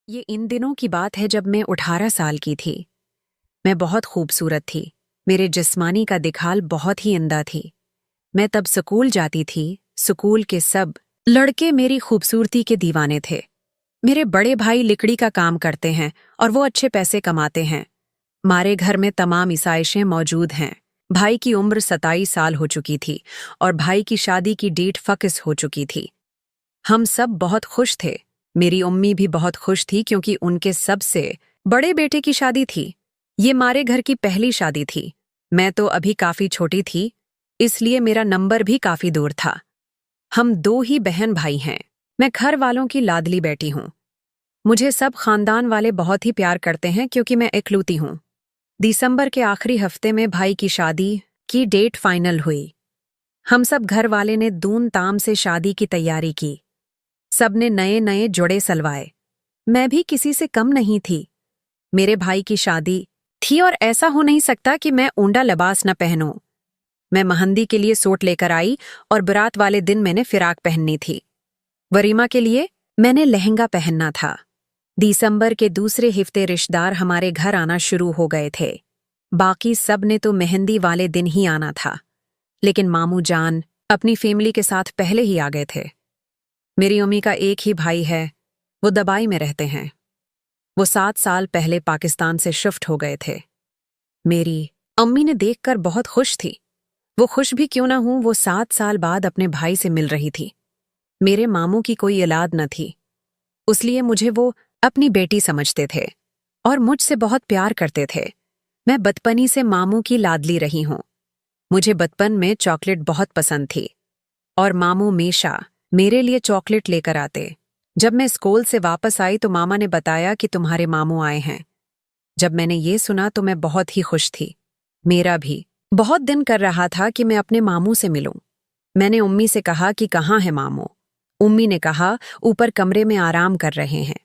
ये इन दिनों की बात है जब मैं 18 साल की थी। मैं बहुत खूबसूरत थी। मेरे जिस्मानी का दिखाल बहुत ही इंदा थी। मैं तब स्कूल जाती थी। स्कूल के सब लड़के मेरी खूबसूरती के दीवाने थे। मेरे बड़े भाई लिकड़ी का काम करते हैं और वो अच्छे पैसे कमाते हैं। हमारे घर में तमाम आसाइशें मौजूद हैं। भाई की उम्र 27 साल हो चुकी थी और भाई की शादी की डेट फिक्स हो चुकी थी। हम सब बहुत खुश थे। मेरी अम्मी भी बहुत खुश थी क्योंकि उनके सबसे बड़े बेटे की शादी थी। ये हमारे घर की पहली शादी थी। मैं तो अभी काफी छोटी थी, इसलिए मेरा नंबर भी काफी दूर था। हम दो ही बहन भाई हैं। मैं घर वालों की लाडली बेटी हूँ। मुझे सब खानदान वाले बहुत ही प्यार करते हैं क्योंकि मैं इकलौती हूँ। दिसंबर के आखिरी हफ्ते में भाई की शादी की डेट फाइनल हुई। हम सब घर वाले ने धूमधाम से शादी की तैयारी की। सबने नए नए जोड़े सलवाए। मैं भी किसी से कम नहीं थी। मेरे भाई की शादी थी और ऐसा हो नहीं सकता कि मैं ऊंडा लिबास न पहनूं। मैं मेहंदी के लिए सूट लेकर आई और बारात वाले दिन मैंने फिराक पहननी थी। वरीमा के लिए मैंने लहंगा पहनना था। दिसंबर के दूसरे हफ्ते रिश्तेदार हमारे घर आना शुरू हो गए थे। बाकी सब ने तो मेहंदी वाले दिन ही आना था, लेकिन मामू जान अपनी फैमिली के साथ पहले ही आ गए थे। मेरी अम्मी का एक ही भाई है, वो दुबई में रहते हैं। वो 7 साल पहले पाकिस्तान से शिफ्ट हो गए थे। मेरी अम्मी ने देखकर बहुत खुश थी। वो खुश भी क्यों ना हूं, वो 7 साल बाद अपने भाई से मिल रही थी। मेरे मामू की कोई औलाद न थी, उसलिए मुझे वो अपनी बेटी समझते थे और मुझसे बहुत प्यार करते थे। मैं बचपनी से मामू की लाडली रही हूं। मुझे बचपन में चॉकलेट बहुत पसंद थी और मामू हमेशा मेरे लिए चॉकलेट लेकर आते। जब मैं स्कूल से वापस आई तो मामा ने बताया कि तुम्हारे मामू आए हैं। जब मैंने ये सुना तो मैं बहुत ही खुश थी। मेरा भी बहुत दिन कर रहा था कि मैं अपने मामू से मिलूं। मैंने उम्मी से कहा कि कहाँ है मामू। उम्मी ने कहा ऊपर कमरे में आराम कर रहे हैं।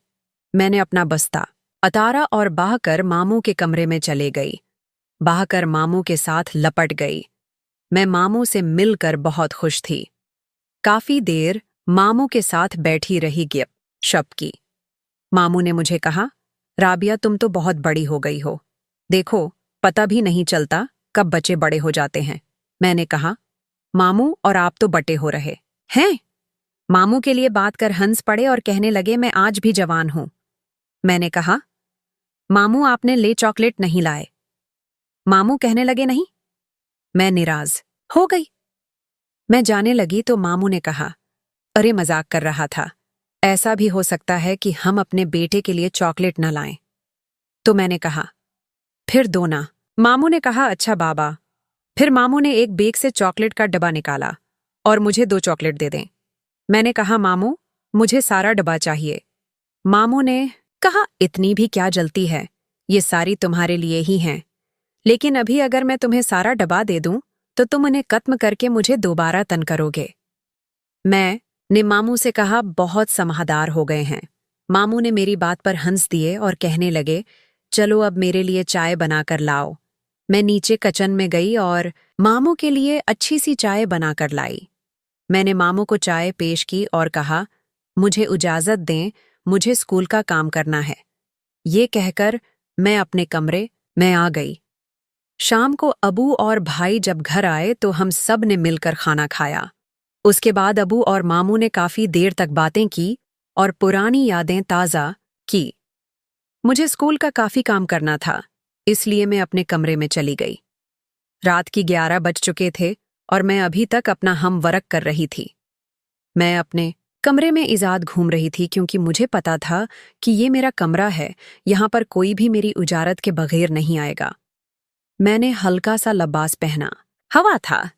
मैंने अपना बस्ता उतारा और बहाकर मामू के कमरे में चले गई। बहाकर मामू के साथ लपट गई। मैं मामू से मिलकर बहुत खुश थी। काफी देर मामू के साथ बैठी रही, गप शप की। मामू ने मुझे कहा, राबिया तुम तो बहुत बड़ी हो गई हो। देखो, पता भी नहीं चलता कब बच्चे बड़े हो जाते हैं। मैंने कहा, मामू और आप तो बटे हो रहे हैं। मामू के लिए बात कर हंस पड़े और कहने लगे, मैं आज भी जवान हूं। मैंने कहा, मामू आपने ले चॉकलेट नहीं लाए। मामू कहने लगे, नहीं। मैं निराज हो गई। मैं जाने लगी तो मामू ने कहा, अरे मजाक कर रहा था। ऐसा भी हो सकता है कि हम अपने बेटे के लिए चॉकलेट न लाएं। तो मैंने कहा, फिर दो ना। मामू ने कहा, अच्छा बाबा। फिर मामू ने एक बैग से चॉकलेट का डब्बा निकाला और मुझे 2 चॉकलेट दे दें। मैंने कहा, मामू मुझे सारा डब्बा चाहिए। मामू ने कहा, इतनी भी क्या जल्दी है, ये सारी तुम्हारे लिए ही हैं। लेकिन अभी अगर मैं तुम्हें सारा डब्बा दे दूं तो तुम उन्हें खत्म करके मुझे दोबारा तन करोगे। मैं ने मामू से कहा, बहुत समझदार हो गए हैं। मामू ने मेरी बात पर हंस दिए और कहने लगे, चलो अब मेरे लिए चाय बनाकर लाओ। मैं नीचे किचन में गई और मामू के लिए अच्छी सी चाय बनाकर लाई। मैंने मामू को चाय पेश की और कहा, मुझे इजाजत दें, मुझे स्कूल का काम करना है। ये कहकर मैं अपने कमरे में आ गई। शाम को अबू और भाई जब घर आए तो हम सब ने मिलकर खाना खाया। उसके बाद अबू और मामू ने काफी देर तक बातें की और पुरानी यादें ताज़ा की। मुझे स्कूल का काफी काम करना था, इसलिए मैं अपने कमरे में चली गई। रात की 11 बज चुके थे और मैं अभी तक अपना हमवर्क कर रही थी। मैं अपने कमरे में इजाद घूम रही थी क्योंकि मुझे पता था कि ये मेरा कमरा है, यहाँ पर कोई भी मेरी इजाजत के बगैर नहीं आएगा। मैंने हल्का सा लिबास पहना। हवा था।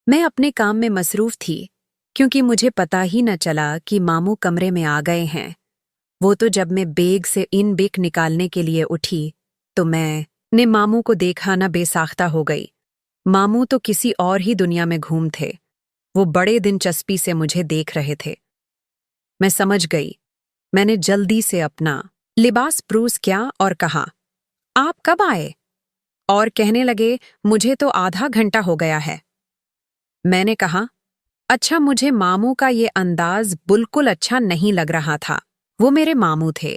मैं अपने काम में मसरूफ थी क्योंकि मुझे पता ही न चला कि मामू कमरे में आ गए हैं। वो तो जब मैं बैग से इन बिक निकालने के लिए उठी तो मैंने मामू को देखा न बेसाख्ता हो गई। मामू तो किसी और ही दुनिया में घूम थे। वो बड़े दिलचस्पी से मुझे देख रहे थे। मैं समझ गई। मैंने जल्दी से अपना लिबास प्रूस किया और कहा, आप कब आए? और कहने लगे, मुझे तो आधा घंटा हो गया है। मैंने कहा, अच्छा, मुझे मामू का ये अंदाज बिल्कुल अच्छा नहीं लग रहा था। वो मेरे मामू थे,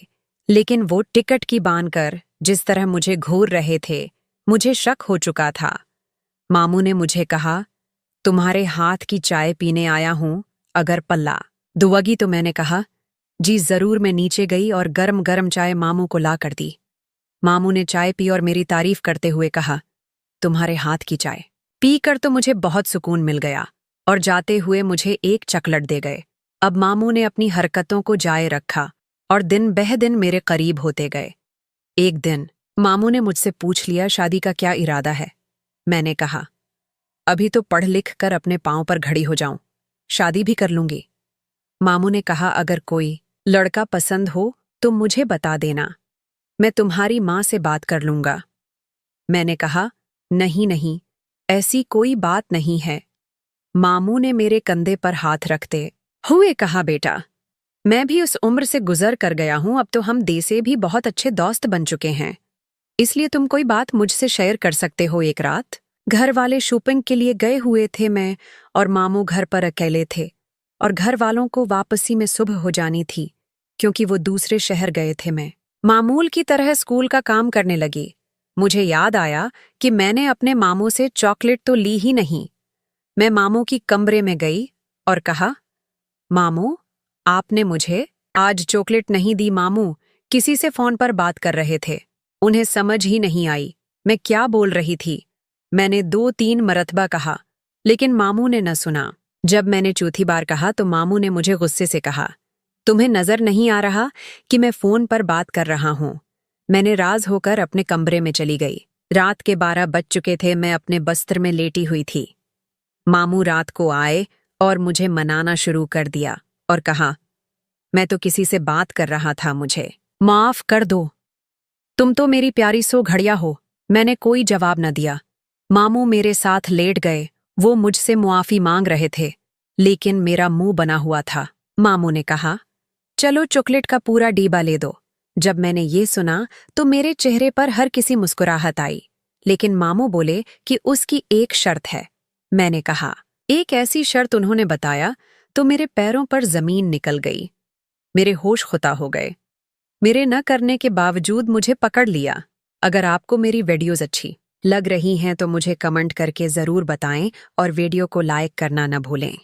लेकिन वो टिकट की बांधकर जिस तरह मुझे घूर रहे थे, मुझे शक हो चुका था। मामू ने मुझे कहा, तुम्हारे हाथ की चाय पीने आया हूं, अगर पल्ला दुआगी तो मैंने कहा, जी जरूर। मैं नीचे गई और गरम गरम चाय मामू को ला कर दी। मामू ने चाय पी और मेरी तारीफ करते हुए कहा, तुम्हारे हाथ की चाय पीकर तो मुझे बहुत सुकून मिल गया, और जाते हुए मुझे एक चकलट दे गए। अब मामू ने अपनी हरकतों को जाए रखा और दिन बह दिन मेरे करीब होते गए। एक दिन मामू ने मुझसे पूछ लिया, शादी का क्या इरादा है? मैंने कहा, अभी तो पढ़ लिख कर अपने पांव पर खड़ी हो जाऊं, शादी भी कर लूंगी। मामू ने कहा, अगर कोई लड़का पसंद हो तो मुझे बता देना, मैं तुम्हारी मां से बात कर लूंगा। मैंने कहा, नहीं नहीं, ऐसी कोई बात नहीं है। मामू ने मेरे कंधे पर हाथ रखते हुए कहा, बेटा, मैं भी उस उम्र से गुजर कर गया हूं, अब तो हम देसे भी बहुत अच्छे दोस्त बन चुके हैं, इसलिए तुम कोई बात मुझसे शेयर कर सकते हो। एक रात घर वाले शॉपिंग के लिए गए हुए थे, मैं और मामू घर पर अकेले थे, और घर वालों को वापसी में सुबह हो जानी थी क्योंकि वो दूसरे शहर गए थे। मैं मामूल की तरह स्कूल का काम करने लगी। मुझे याद आया कि मैंने अपने मामू से चॉकलेट तो ली ही नहीं। मैं मामू की कमरे में गई और कहा, मामू, आपने मुझे आज चॉकलेट नहीं दी। मामू किसी से फोन पर बात कर रहे थे, उन्हें समझ ही नहीं आई मैं क्या बोल रही थी। मैंने 2-3 मरतबा कहा, लेकिन मामू ने न सुना। जब मैंने चौथी बार कहा तो मामू ने मुझे गुस्से से कहा, तुम्हें नजर नहीं आ रहा कि मैं फोन पर बात कर रहा हूं? मैंने राज होकर अपने कमरे में चली गई। रात के 12 बज चुके थे, मैं अपने बस्तर में लेटी हुई थी। मामू रात को आए और मुझे मनाना शुरू कर दिया और कहा, मैं तो किसी से बात कर रहा था, मुझे माफ कर दो, तुम तो मेरी प्यारी सो घड़िया हो। मैंने कोई जवाब न दिया। मामू मेरे साथ लेट गए। वो मुझसे मुआफी मांग रहे थे, लेकिन मेरा मुंह बना हुआ था। मामू ने कहा, चलो चॉकलेट का पूरा डीबा ले दो। जब मैंने ये सुना तो मेरे चेहरे पर हर किसी मुस्कुराहट आई, लेकिन मामू बोले कि उसकी एक शर्त है। मैंने कहा, एक ऐसी शर्त उन्होंने बताया तो मेरे पैरों पर जमीन निकल गई। मेरे होश खुता हो गए। मेरे न करने के बावजूद मुझे पकड़ लिया। अगर आपको मेरी वीडियोस अच्छी लग रही हैं तो मुझे कमेंट करके ज़रूर बताएं और वीडियो को लाइक करना न भूलें।